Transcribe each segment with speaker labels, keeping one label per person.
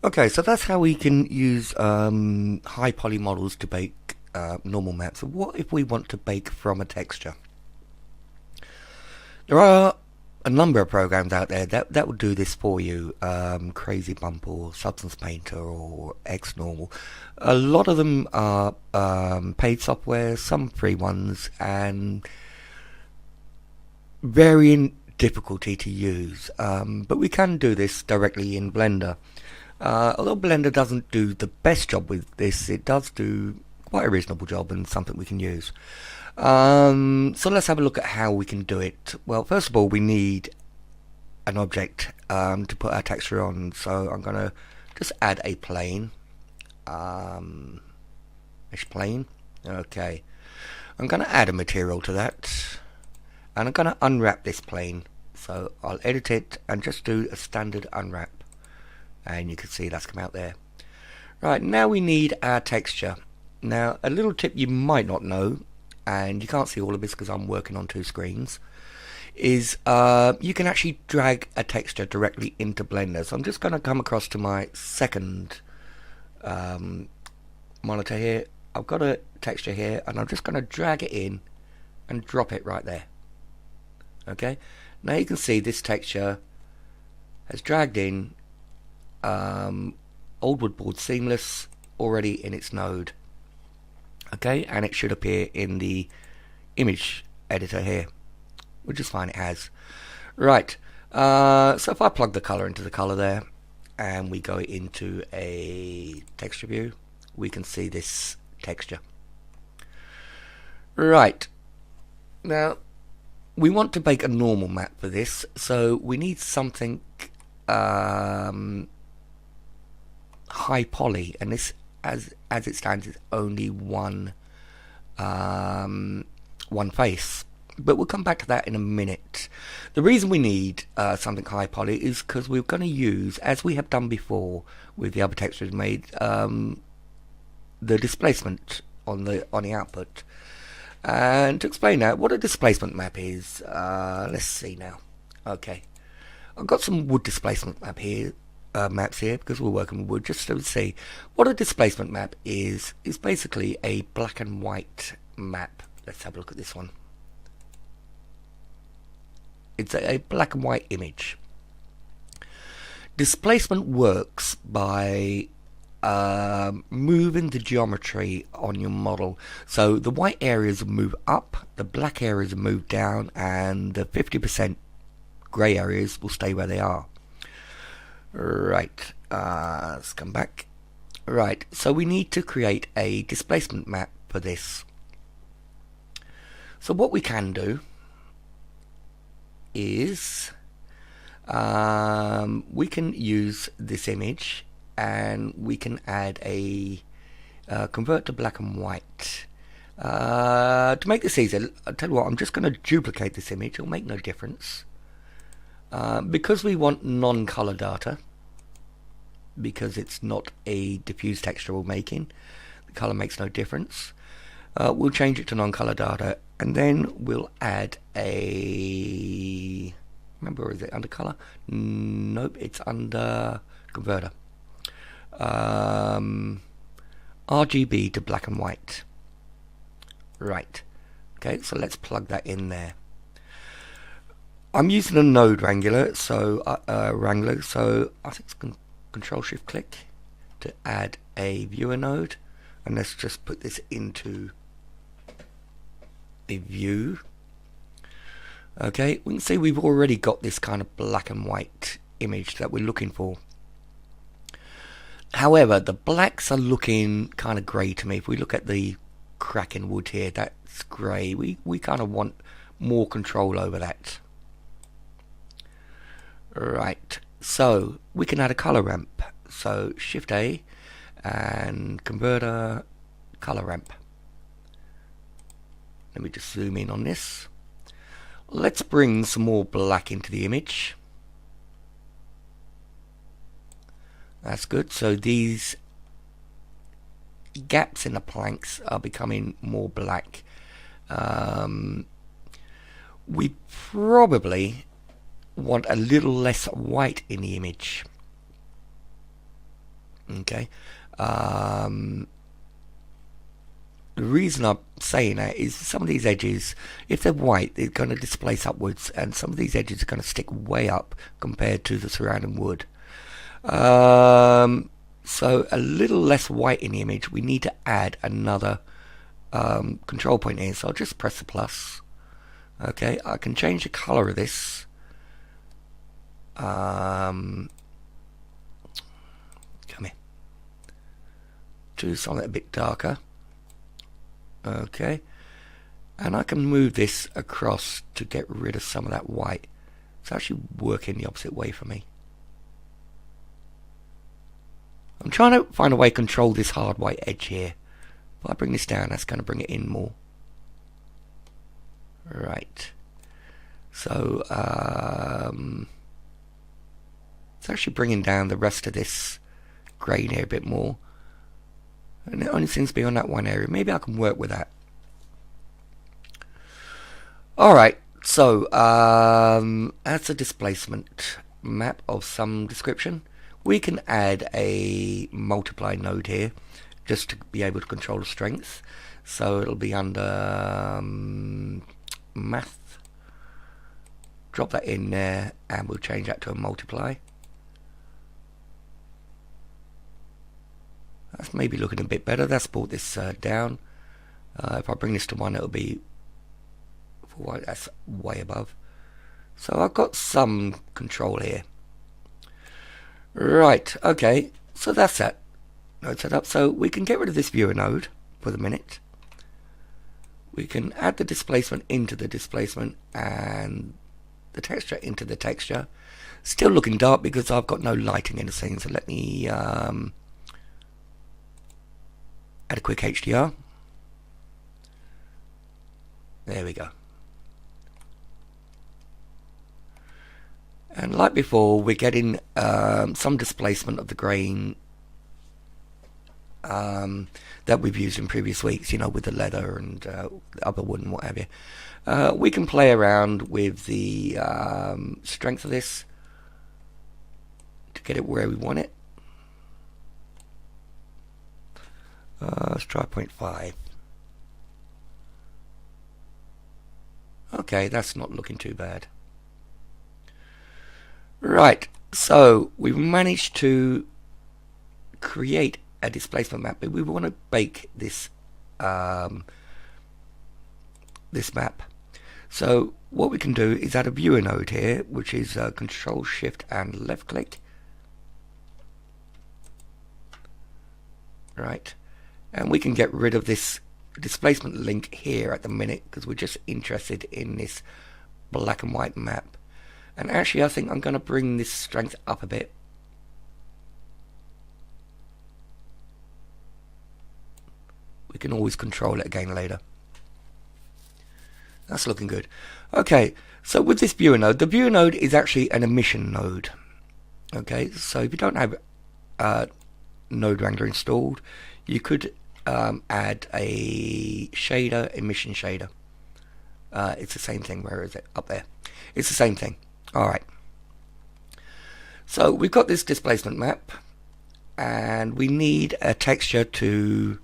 Speaker 1: Okay, so that's how we can use high poly models to bake normal maps. So what if we want to bake from a texture? There are a number of programs out there that will do this for you. Crazy Bump or Substance Painter or XNormal. A lot of them are paid software, some free ones, and varying difficulty to use. But we can do this directly in Blender. Although Blender doesn't do the best job with this, it does do quite a reasonable job and something we can use. So let's have a look at how we can do it. Well, first of all, we need an object to put our texture on. So I'm going to just add a plane. Mesh plane. Okay. I'm going to add a material to that. And I'm going to unwrap this plane. So I'll edit it and just do a standard unwrap. And you can see that's come out there. Right, now we need our texture. Now, a little tip you might not know, and you can't see all of this because I'm working on two screens, is you can actually drag a texture directly into Blender. So I'm just going to come across to my second monitor here. I've got a texture here, and I'm just going to drag it in and drop it right there. Okay, now you can see this texture has dragged in Old Woodboard Seamless already in its node. Okay, and it should appear in the image editor here, which is fine, it has. Right, so if I plug the color into the color there and we go into a texture view, we can see this texture. Right, now we want to bake a normal map for this, so we need something high poly, and this as it stands is only one face, but we'll come back to that in a minute. The reason we need something high poly is because we're going to use, as we have done before with the other textures made, the displacement on the output. And to explain that, what a displacement map is, let's see now. Okay, I've got some wood displacement maps here because we're working with wood, just to see what a displacement map is basically a black and white map. Let's have a look at this one. It's a black and white image. Displacement works by moving the geometry on your model. So the white areas move up, the black areas move down, and the 50% grey areas will stay where they are. Right, let's come back. Right, so we need to create a displacement map for this. So what we can do is we can use this image and we can add a convert to black and white. To make this easier, I'll tell you what, I'm just going to duplicate this image. It'll make no difference. Because we want non-color data, because it's not a diffuse texture we're making, the color makes no difference. We'll change it to non-color data, and then we'll add a, remember, is it under color? Nope, it's under converter. RGB to black and white. Right, okay, so let's plug that in there. I'm using a node wrangler, so I think it's Control Shift click to add a viewer node, and let's just put this into a view. Okay, we can see we've already got this kind of black and white image that we're looking for. However, the blacks are looking kind of grey to me. If we look at the crack in wood here, that's grey. We kind of want more control over that. Right, so we can add a color ramp. So Shift A and converter color ramp. Let me just zoom in on this. Let's bring some more black into the image. That's good. So these gaps in the planks are becoming more black. We probably want a little less white in the image. Okay. The reason I'm saying that is some of these edges, if they're white, they're going to displace upwards, and some of these edges are going to stick way up compared to the surrounding wood. So a little less white in the image. We need to add another control point here. So I'll just press the plus. Okay, I can change the color of this. Come here. To something a bit darker. Okay, and I can move this across to get rid of some of that white. It's actually working the opposite way for me. I'm trying to find a way to control this hard white edge here. If I bring this down, that's going to bring it in more. Right. So, it's actually bringing down the rest of this grain here a bit more. And it only seems to be on that one area. Maybe I can work with that. Alright, so as a displacement map of some description, we can add a multiply node here just to be able to control the strength. So it'll be under math. Drop that in there and we'll change that to a multiply. That's maybe looking a bit better. That's brought this down. If I bring this to 1, it'll be that's way above. So I've got some control here. Right, okay, so that's that node set up. So we can get rid of this viewer node for the minute. We can add the displacement into the displacement and the texture into the texture. Still looking dark because I've got no lighting in the scene. So let me add a quick HDR. There we go. And like before, we're getting some displacement of the grain that we've used in previous weeks, you know, with the leather and other wood and what have you. We can play around with the strength of this to get it where we want it. Let's try 0.5. Okay, that's not looking too bad. Right, so we've managed to create a displacement map, but we want to bake this this map. So what we can do is add a viewer node here, which is Control Shift and left click. Right, and we can get rid of this displacement link here at the minute because we're just interested in this black and white map. And actually I think I'm going to bring this strength up a bit. We can always control it again later. That's looking good. Okay, so with this viewer node, the viewer node is actually an emission node. Okay, so if you don't have Node Wrangler installed, you could add a shader, emission shader. It's the same thing. Where is it? Up there. It's the same thing. Alright, so we've got this displacement map and we need a texture to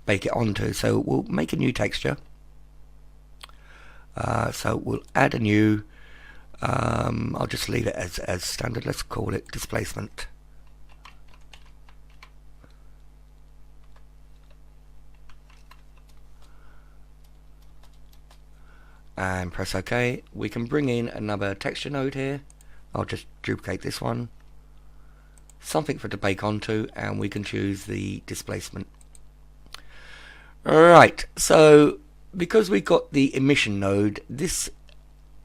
Speaker 1: bake it onto, so we'll make a new texture. So we'll add a new, I'll just leave it as standard. Let's call it displacement. And press OK. We can bring in another texture node here. I'll just duplicate this one. Something for it to bake onto, and we can choose the displacement. Alright, so because we got the emission node, this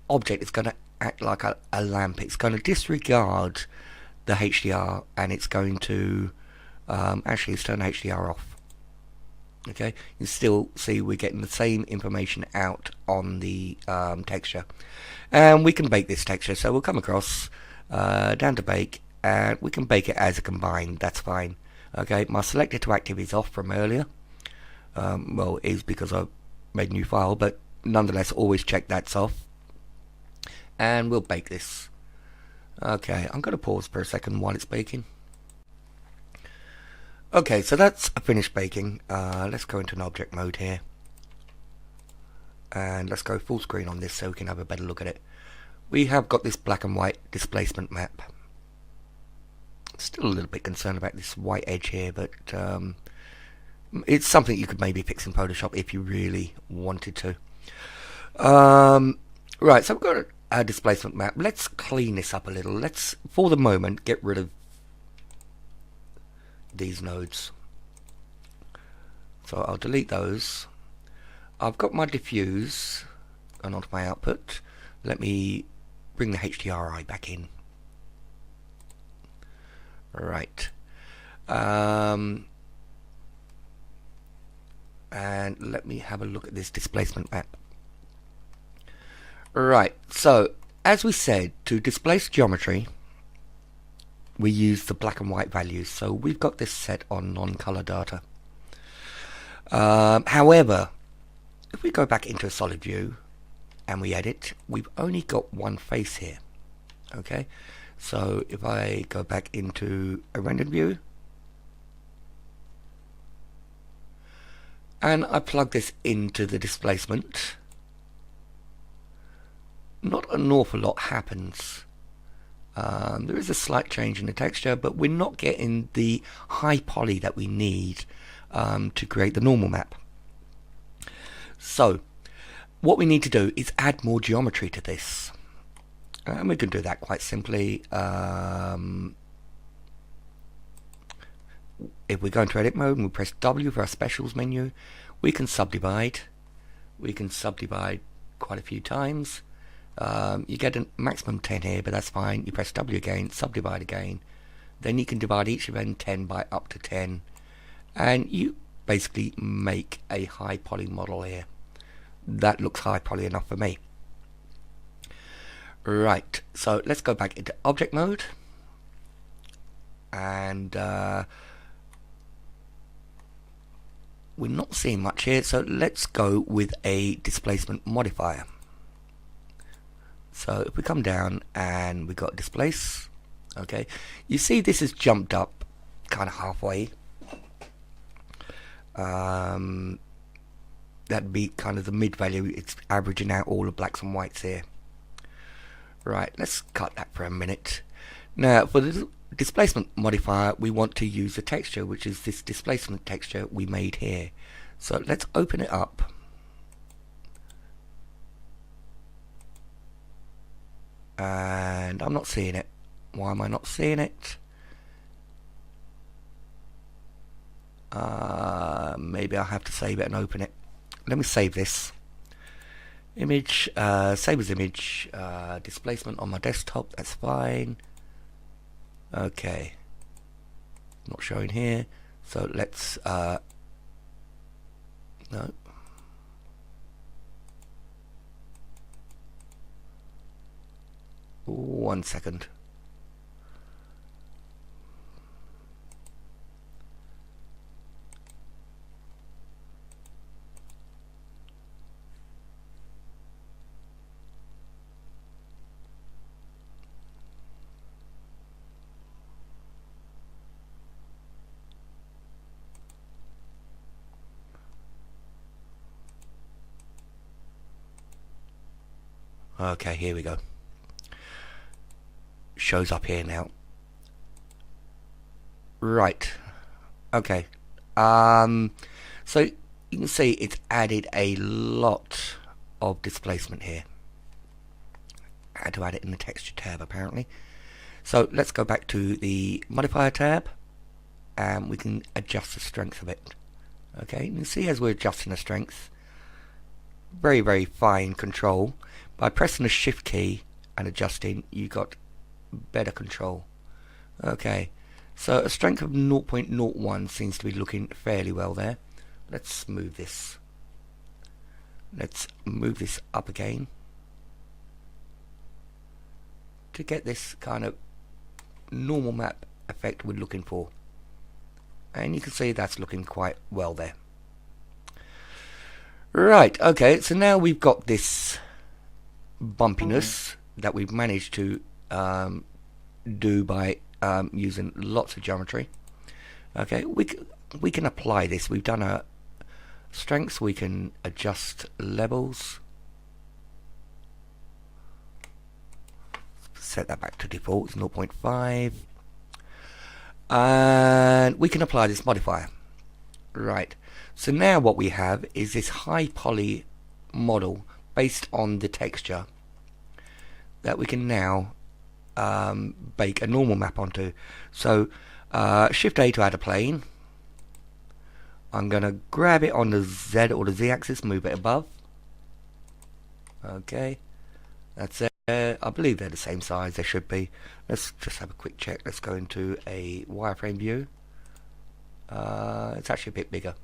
Speaker 1: object is going to act like a lamp. It's going to disregard the HDR and it's going to actually let's turn HDR off. Okay, you still see we're getting the same information out on the texture, and we can bake this texture. So we'll come across down to bake, and we can bake it as a combined. That's fine. Okay, my selected to active is off from earlier. Well, it is because I made a new file, but nonetheless, always check that's off. And we'll bake this. Okay, I'm going to pause for a second while it's baking. Okay, so that's a finished baking. Let's go into an object mode here. And let's go full screen on this so we can have a better look at it. We have got this black and white displacement map. Still a little bit concerned about this white edge here, but it's something you could maybe fix in Photoshop if you really wanted to. Right, so we've got a displacement map. Let's clean this up a little. Let's, for the moment, get rid of these nodes. So I'll delete those. I've got my diffuse and onto my output. Let me bring the HDRI back in. Right. And let me have a look at this displacement map. Right, so as we said, to displace geometry we use the black and white values, so we've got this set on non-color data. However, if we go back into a solid view and we edit, we've only got one face here. Okay, so if I go back into a rendered view and I plug this into the displacement, not an awful lot happens. There is a slight change in the texture, but we're not getting the high poly that we need to create the normal map. So what we need to do is add more geometry to this, and we can do that quite simply. If we go into edit mode and we press W for our specials menu, we can subdivide. We can subdivide quite a few times. You get a maximum 10 here, but that's fine. You press W again, subdivide again, then you can divide each of them 10 by up to 10, and you basically make a high poly model here. That looks high poly enough for me. Right, so let's go back into object mode, and we're not seeing much here, so let's go with a displacement modifier. So if we come down and we got displace, okay, you see this has jumped up kind of halfway. That'd be kind of the mid value. It's averaging out all the blacks and whites here. Right, let's cut that for a minute. Now for the displacement modifier, we want to use the texture, which is this displacement texture we made here. So let's open it up. And I'm not seeing it. Why am I not seeing it? Maybe I'll have to save it and open it. Let me save this image, save as image, displacement on my desktop, that's fine. Okay, not showing here, so let's no. One second. Okay, here we go. Shows up here now. Right. Okay. So you can see it's added a lot of displacement here. I had to add it in the texture tab apparently. So let's go back to the modifier tab and we can adjust the strength of it. Okay, you can see as we're adjusting the strength, very, very fine control. By pressing the shift key and adjusting, you got better control. Okay, so a strength of 0.01 seems to be looking fairly well there. Let's move this. Let's move this up again to get this kind of normal map effect we're looking for. And you can see that's looking quite well there. Right, okay, so now we've got this bumpiness that we've managed to do by using lots of geometry. Okay, we can apply this. We've done a strengths. We can adjust levels. Set that back to default, 0.5. And we can apply this modifier. Right, so now what we have is this high poly model based on the texture that we can now bake a normal map onto. So Shift A to add a plane. I'm going to grab it on the Z or the Z axis, move it above. Okay, that's it. I believe they're the same size, they should be. Let's just have a quick check. Let's go into a wireframe view. It's actually a bit bigger.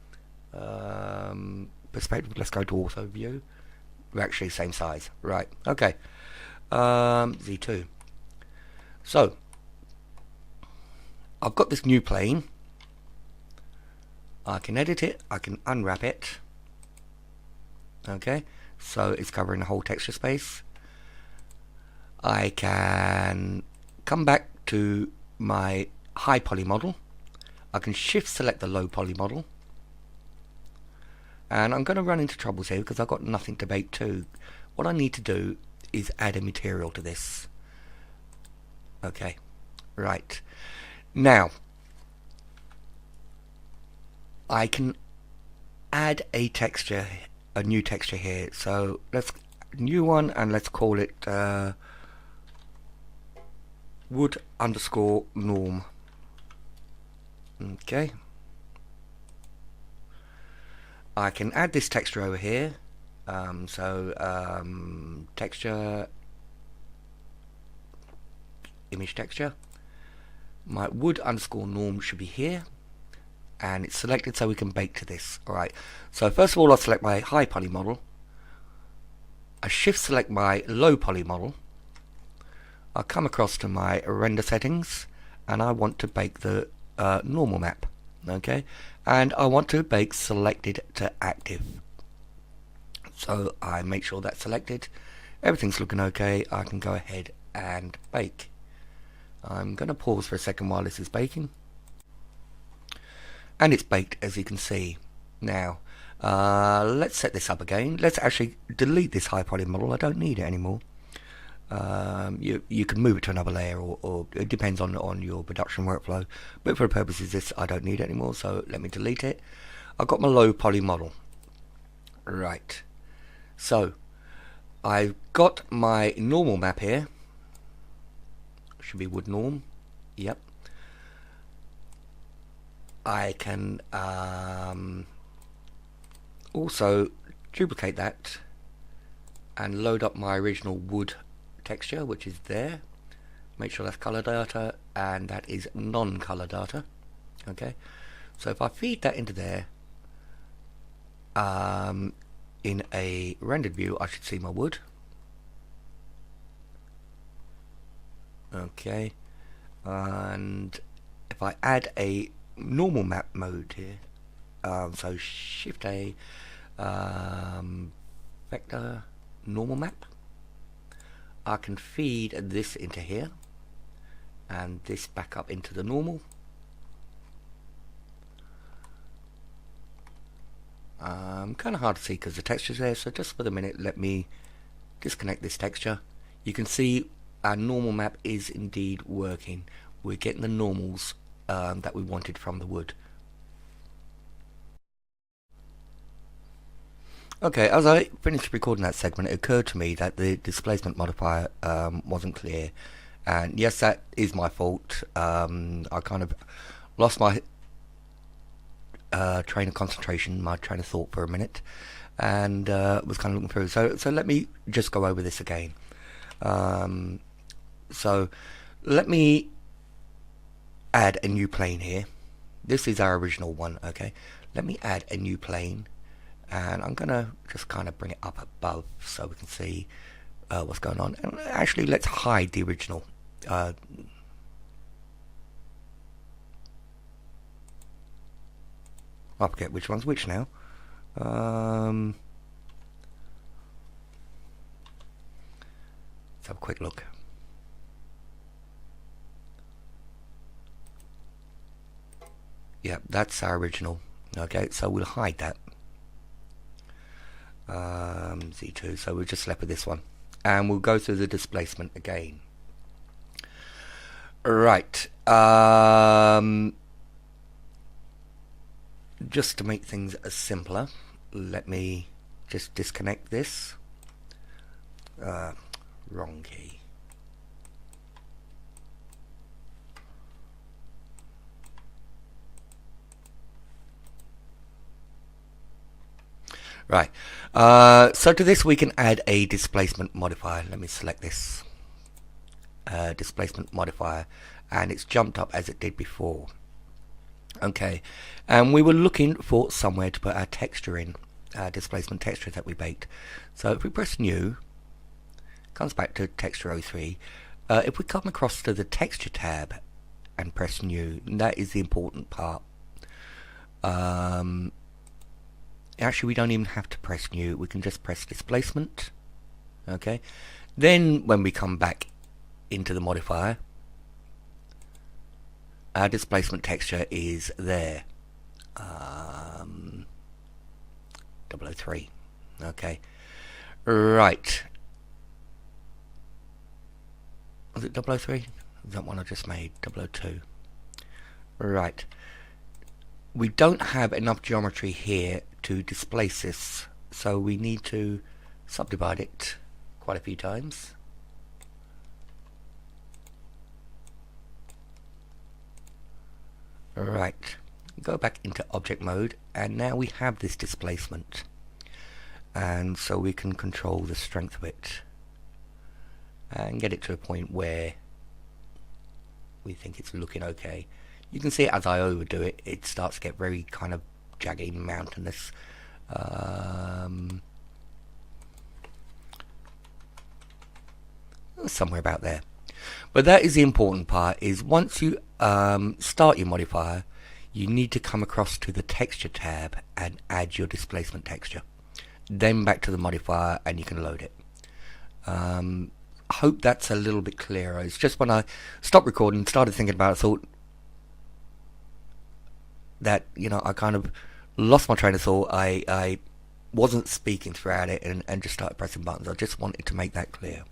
Speaker 1: Perspective, let's go to auto view. We're actually same size. Right, okay. Z2. So, I've got this new plane. I can edit it, I can unwrap it. Okay, so it's covering the whole texture space. I can come back to my high poly model. I can shift select the low poly model. And I'm going to run into troubles here because I've got nothing to bake to. What I need to do is add a material to this. Okay, right. Now, I can add a texture, a new texture here. So let's new one, and let's call it wood underscore norm. Okay. I can add this texture over here. Texture, image texture. My wood underscore norm should be here, and it's selected so we can bake to this. Alright, so first of all I'll select my high poly model. I shift select my low poly model. I'll come across to my render settings, and I want to bake the normal map. Okay, and I want to bake selected to active. So I make sure that's selected. Everything's looking okay. I can go ahead and bake. I'm going to pause for a second while this is baking. And it's baked, as you can see. Now, let's set this up again. Let's actually delete this high poly model. I don't need it anymore. You can move it to another layer, or it depends on your production workflow. But for the purposes of this, I don't need it anymore, so let me delete it. I've got my low poly model. Right. So, I've got my normal map here. Should be wood norm. Yep. I can also duplicate that and load up my original wood texture, which is there. Make sure that's color data, and that is non-color data. Okay, so if I feed that into there, in a rendered view, I should see my wood. Okay, and if I add a normal map mode here, so Shift A, vector normal map, I can feed this into here and this back up into the normal. Kind of hard to see because the texture's there, so just for the minute let me disconnect this texture. You can see our normal map is indeed working. We're getting the normals that we wanted from the wood. Okay, as I finished recording that segment, it occurred to me that the displacement modifier wasn't clear, and yes, that is my fault. I kind of lost my train of concentration, my train of thought for a minute, and was kind of looking through. So let me just go over this again. So let me add a new plane here. This is our original one. Okay, let me add a new plane, and I'm gonna just kind of bring it up above so we can see what's going on. And actually, let's hide the original. I forget which one's which now. Let's have a quick look. Yeah, that's our original. Okay, so we'll hide that. Z2, so we're just left with this one. And we'll go through the displacement again. Right. Just to make things simpler, let me just disconnect this. Wrong key. Right. So to this we can add a displacement modifier. Let me select this displacement modifier, and it's jumped up as it did before. Okay, and we were looking for somewhere to put our texture in, our displacement texture that we baked. So if we press new, it comes back to texture 03. If we come across to the texture tab and press new, that is the important part. Actually, we don't even have to press new, we can just press displacement. Okay, then when we come back into the modifier, our displacement texture is there. 003. Okay, right. Was it 003? That one I just made. 002. Right. We don't have enough geometry here to displace this, so we need to subdivide it quite a few times. Right, go back into object mode, and now we have this displacement, and so we can control the strength of it and get it to a point where we think it's looking okay. You can see as I overdo it, it starts to get very kind of jaggy, mountainous. Somewhere about there. But that is the important part, is once you start your modifier, you need to come across to the texture tab and add your displacement texture. Then back to the modifier and you can load it. I hope that's a little bit clearer. It's just when I stopped recording and started thinking about it, I thought that, I kind of lost my train of thought. I wasn't speaking throughout it and just started pressing buttons. I just wanted to make that clear.